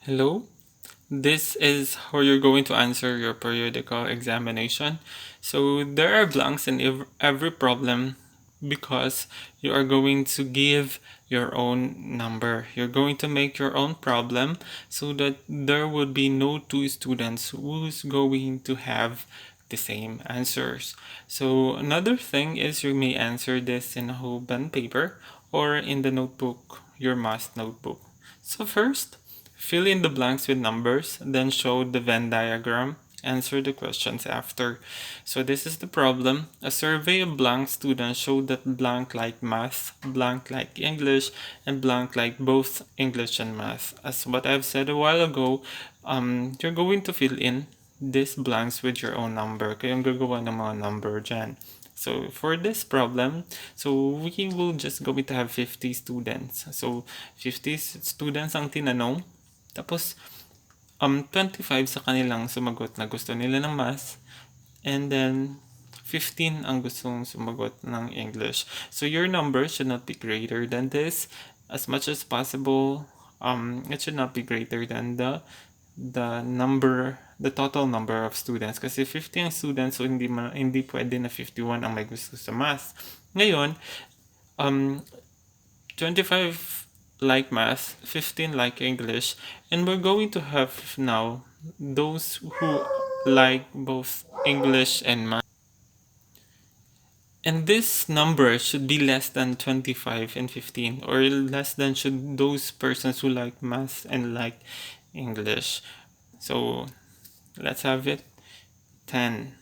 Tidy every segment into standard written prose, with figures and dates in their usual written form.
Hello, this is how you're going to answer your periodical examination. So there are blanks in every problem because you are going to give your own number. You're going to make your own problem so that there would be no two students who's going to have the same answers. So another thing is you may answer this in a whole bond paper or in the notebook, your math notebook. So first, fill in the blanks with numbers, then show the Venn diagram. Answer the questions after. So this is the problem. A survey of blank students showed that blank like math, blank like English, and blank like both English and math. As what I've said a while ago, you're going to fill in these blanks with your own number. Kaya yung gagawa ng mga number dyan. So for this problem, so we will just going to have 50 students. So 50 students ang tinanong. Tapos 25 sa kanilang sumagot na gusto nila ng math. And then 15 ang gustong sumagot ng English. So your number should not be greater than this. As much as possible, it should not be greater than the total number of students. Kasi 50 ang students, so hindi pwede na 51 ang may gusto sa math. Ngayon, 25 like math, 15 like English, and we're going to have now those who like both English and math. And this number should be less than 25 and 15, or less than should those persons who like math and like English. So let's have it 10.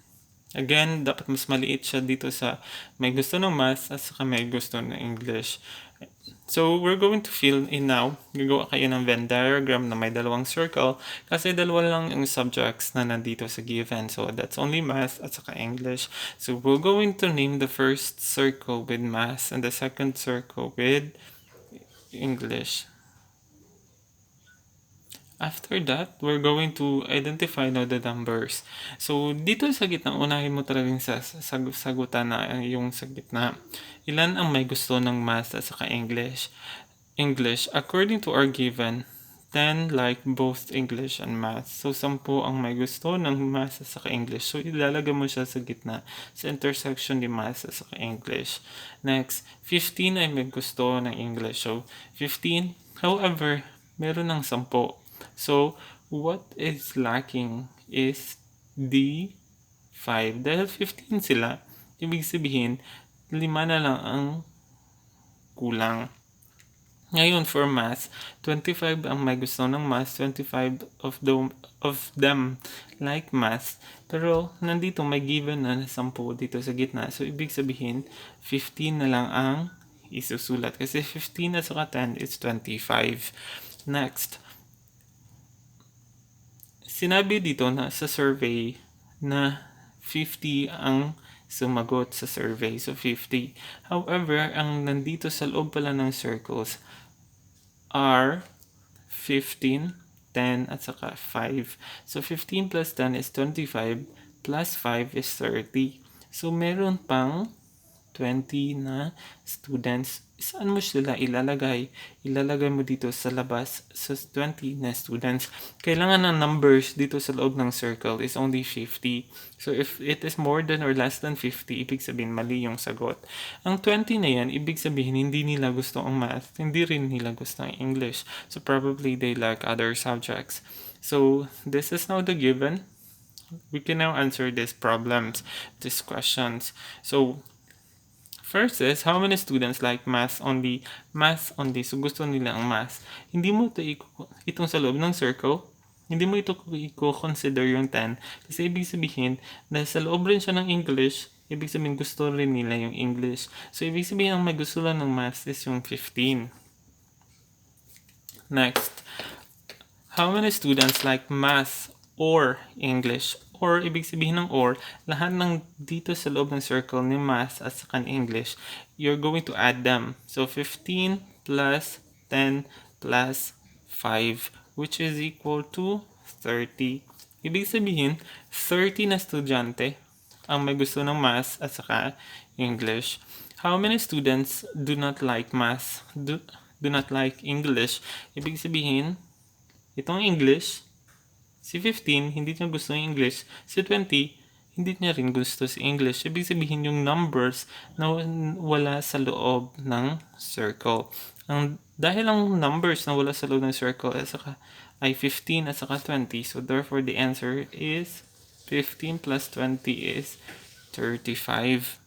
Again, dapat mas maliit siya dito sa may gusto ng math at saka may gusto ng English. So we're going to fill in now. Gagawa kayo ng Venn diagram na may dalawang circle kasi dalawa lang yung subjects na nandito sa given. So that's only math at saka English. So we're going to name the first circle with math and the second circle with English. After that, we're going to identify now the numbers. So, dito sa gitna, unahin mo talagang sagutan na yung sa gitna. Ilan ang may gusto ng math at saka English? English, according to our given, 10 like both English and math. So, 10 ang may gusto ng math at saka English. So, ilalagay mo siya sa gitna, sa intersection ni math at saka English. Next, 15 ay may gusto ng English. So, 15, however, meron ng 10. So, what is lacking is the 5. Dahil 15 sila, ibig sabihin, 5 na lang ang kulang. Ngayon, for math, 25 ang may gusto ng math, 25 of them like math. Pero, nandito may given na 10 dito sa gitna. So, ibig sabihin, 15 na lang ang isusulat. Kasi 15 at saka 10 is 25. Next, sinabi dito na sa survey na 50 ang sumagot sa survey. So 50. However, ang nandito sa loob pala ng circles are 15, 10, at saka 5. So 15 plus 10 is 25, plus 5 is 30. So meron pang 20 na students. Saan mo sila ilalagay? Ilalagay mo dito sa labas sa 20 na students. Kailangan ng numbers dito sa loob ng circle is only 50. So if it is more than or less than 50, ibig sabihin mali yung sagot. Ang 20 na yan, ibig sabihin hindi nila gusto ang math, hindi rin nila gusto ang English. So probably they like other subjects. So this is now the given. We can now answer these problems, these questions. So first is, how many students like math only? Math only. So, gusto nila ang math. Hindi mo itong sa loob ng circle, hindi mo ito i-consider yung 10. Kasi ibig sabihin, dahil sa loob rin siya ng English, ibig sabihin gusto rin nila yung English. So, ibig sabihin ang may gusto lang ng math is yung 15. Next, how many students like math or English? Or, ibig sabihin ng or, lahat ng dito sa loob ng circle ni math at saka English, you're going to add them. So, 15 plus 10 plus 5, which is equal to 30. Ibig sabihin, 30 na estudyante ang may gusto ng math at saka English. How many students do not like math, do not like English? Ibig sabihin, Itong English, si 15, hindi niya gusto yung English. Si 20, hindi niya rin gusto si English. Ibig sabihin yung numbers na wala sa loob ng circle. Dahil ang numbers na wala sa loob ng circle ay 15 at saka 20. So therefore the answer is 15 plus 20 is 35.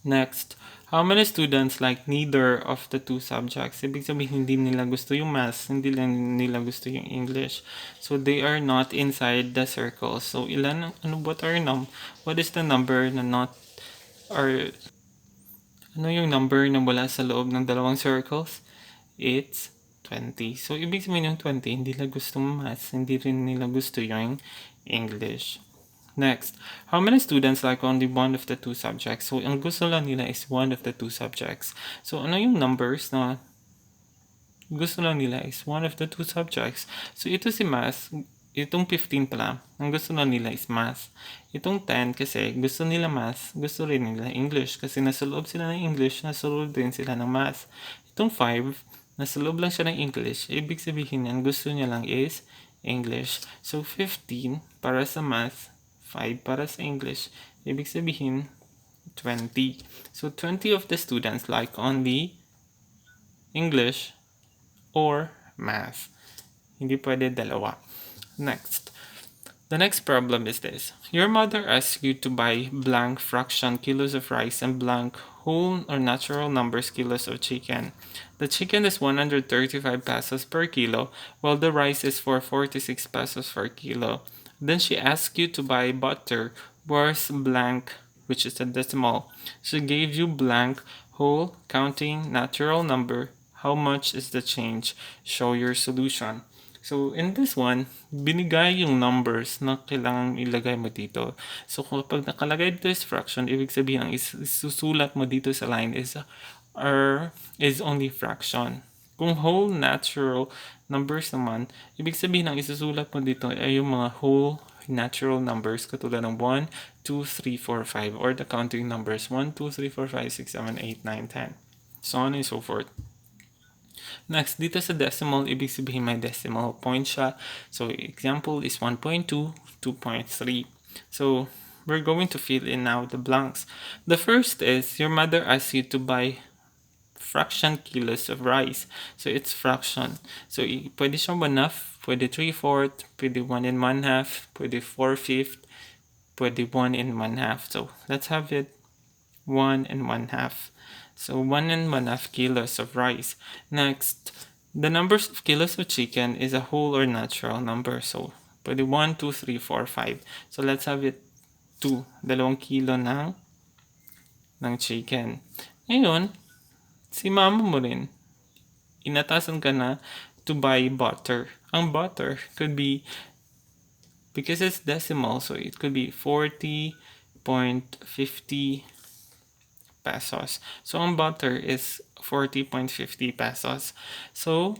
Next, how many students like neither of the two subjects? Ibig sabihin, hindi nila gusto yung math, hindi lang nila gusto yung English. So, they are not inside the circle. So, what is the number na not, or, ano yung number na wala sa loob ng dalawang circles? It's 20. So, ibig sabihin yung 20, hindi nila gusto math, hindi rin nila gusto yung English. Next, how many students like only one of the two subjects? So, ang gusto lang nila is one of the two subjects. So, ano yung numbers na gusto lang nila is one of the two subjects? So, ito si math, itong 15 pala, ang gusto lang nila is math. Itong 10 kasi gusto nila math, gusto rin nila English kasi nasa loob sila ng English, nasa loob din sila ng math. Itong 5, nasa loob lang siya ng English, ibig sabihin yan, gusto niya lang is English. So, 15 para sa math, 5 para sa English, ibig sabihin 20. So 20 of the students like only English or math. Hindi pwede dalawa. Next. The next problem is this. Your mother asks you to buy blank fraction kilos of rice and blank whole or natural numbers kilos of chicken. The chicken is 135 pesos per kilo, while the rice is for 46 pesos per kilo. Then she asks you to buy butter worth blank, which is a decimal. She gave you blank, whole, counting, natural number. How much is the change? Show your solution. So, in this one, binigay yung numbers na kailangan ilagay mo dito. So, kapag nakalagay dito is fraction, ibig sabihin ang isusulat mo dito sa line is only fraction. Kung whole natural numbers naman, ibig sabihin ang isusulat mo dito ay yung mga whole natural numbers katulad ng 1, 2, 3, 4, 5 or the counting numbers 1, 2, 3, 4, 5, 6, 7, 8, 9, 10. So on and so forth. Next, dito sa decimal, ibig sabihin may decimal point siya. So, example is 1.2, 2.3. So, we're going to fill in now the blanks. The first is, your mother asks you to buy fraction kilos of rice. So, it's fraction. So, pwede siyang 1/2, pwede 3/4, pwede 1 and 1/2, pwede 4/5, pwede 1 and 1/2. So, let's have it 1 and 1/2. So 1 and 1/2 kilos of rice. Next, the numbers of kilos of chicken is a whole or natural number. So, pwede 1, 2, 3, 4, 5. So, let's have it 2. 2 kilo ng chicken. Ngayon, si mama mo rin, inatasan ka na to buy butter. Ang butter could be, because it's decimal, so it could be 40.50 pesos. So, ang butter is 40.50 pesos. So,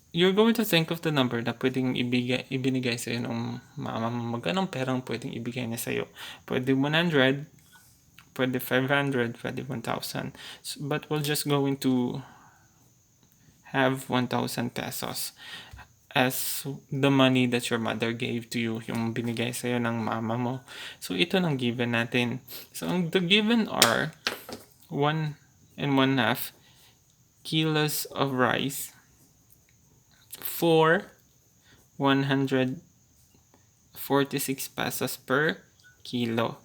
you're going to think of the number na pwedeng ibinigay sa'yo ng mama mo. Magkanong perang pwedeng ibigay niya sa'yo? Pwede 100, pwede 500, pwede 1,000. But we're just going to have 1,000 pesos as the money that your mother gave to you, yung binigay sa'yo ng mama mo. So, ito nang given natin. So, the given are 1 and 1/2 kilos of rice for 146 pesos per kilo.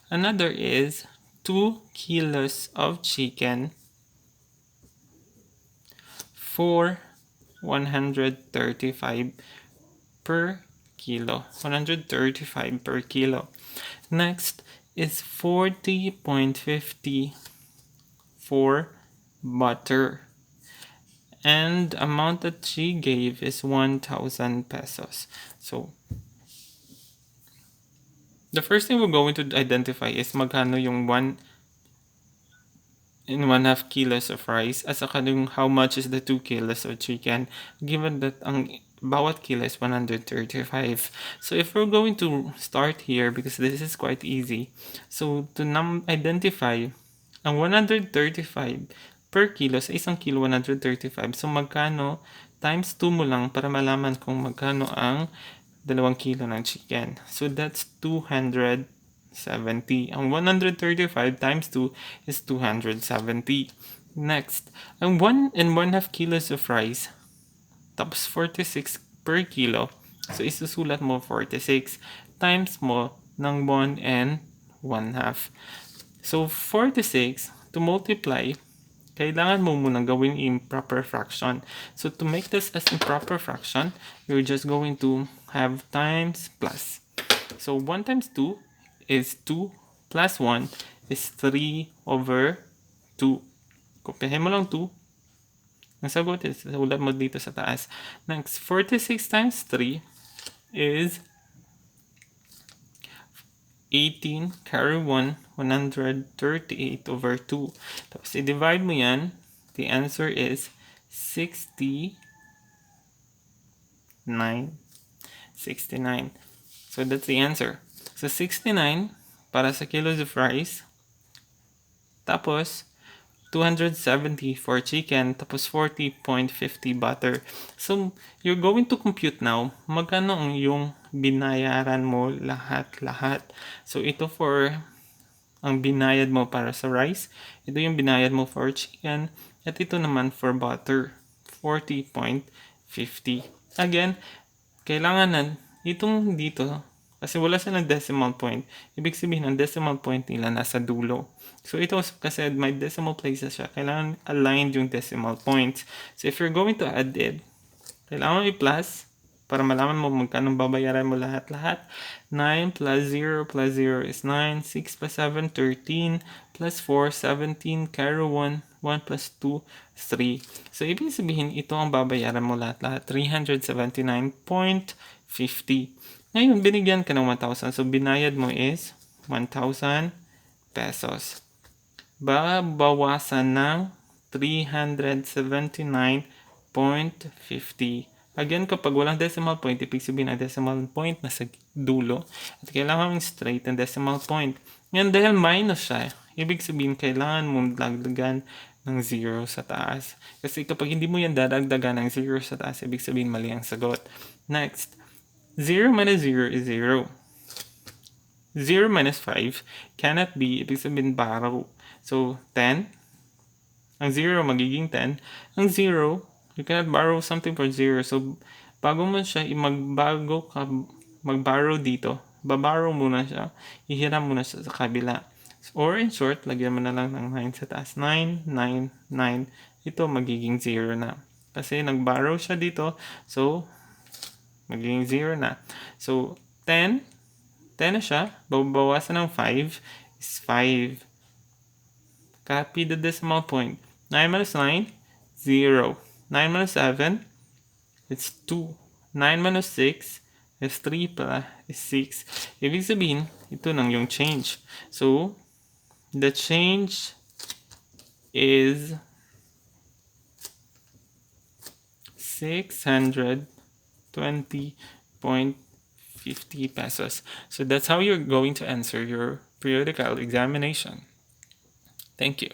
Another is 2 kilos of chicken for 135 per kilo. 135 per kilo. Next is 40.50 for butter. And amount that she gave is 1,000 pesos. So, the first thing we're going to identify is magkano yung 1 and 1/2 kilos of rice at saka yung how much is the 2 kilos of chicken, given that ang bawat kilo is 135. So if we're going to start here, because this is quite easy, so to identify ang 135 per kilo sa isang kilo 135. So magkano times 2 mo lang para malaman kung magkano ang 2 kilo ng chicken. So that's 270. Ang 135 times 2 is 270. Next, ang 1 and 1/2 kilos of rice, tapos 46 per kilo. So isusulat mo 46 times mo ng 1 and 1/2. So 46 to multiply, kailangan mo munang gawin improper fraction. So to make this as improper fraction, you're just going to have times plus. So 1 times 2 is 2 plus 1 is 3/2. Kopyahin mo lang 2. Ang sagot is, ulat mo dito sa taas. Next, 46 times 3 is 18, carry 1, 138/2. Tapos, i-divide mo yan. The answer is 69. 69. So, that's the answer. So, 69 para sa kilos of rice. Tapos, 270 for chicken, tapos 40.50 butter. So, you're going to compute now, magkano ang yung binayaran mo lahat-lahat. So, ito for ang binayad mo para sa rice. Ito yung binayad mo for chicken. At ito naman for butter, 40.50. Again, kailangan na itong dito, kasi wala silang decimal point. Ibig sabihin, ang decimal point nila nasa dulo. So, ito kasi may decimal places siya. Kailangan aligned yung decimal points. So, if you're going to add it, kailangan i-plus para malaman mo magkano babayaran mo lahat-lahat. 9 plus 0 plus 0 is 9. 6 plus 7, 13. Plus 4, 17. Carry 1. 1 plus 2, 3. So, ibig sabihin, ito ang babayaran mo lahat-lahat. 379.50. Ngayon, binigyan ka ng 1,000. So, binayad mo is 1,000 pesos. Babawasan ng 379.50. Again, kapag walang decimal point, ibig sabihin ang decimal point nasa dulo. At kailangan mong straight ang decimal point. Yan, dahil minus siya, ibig sabihin kailangan mong dagdagan ng 0 sa taas. Kasi kapag hindi mo yan dadagdagan ng 0 sa taas, ibig sabihin mali ang sagot. Next, 0 minus 0 is 0. 0 minus 5 cannot be, ibig sabihin borrow. So, 10. Ang 0 magiging 10. Ang 0, you cannot borrow something for 0. So, bago mo siya mag-borrow dito, baborrow muna siya, ihiram muna siya sa kabila. Or in short, lagyan mo na lang ng 9 sa taas. 9, 9, 9. Ito magiging 0 na. Kasi nag-borrow siya dito, so, magiging 0 na. So, 10 na siya. Babawasan ng 5 is 5. Copy the decimal point. 9 minus 9, 0. 9 minus 7, it's 2. 9 minus 6 is 3 pala, is 6. Ibig sabihin, ito nang yung change. So, the change is 620.50 pesos. So, that's how you're going to answer your periodical examination. Thank you.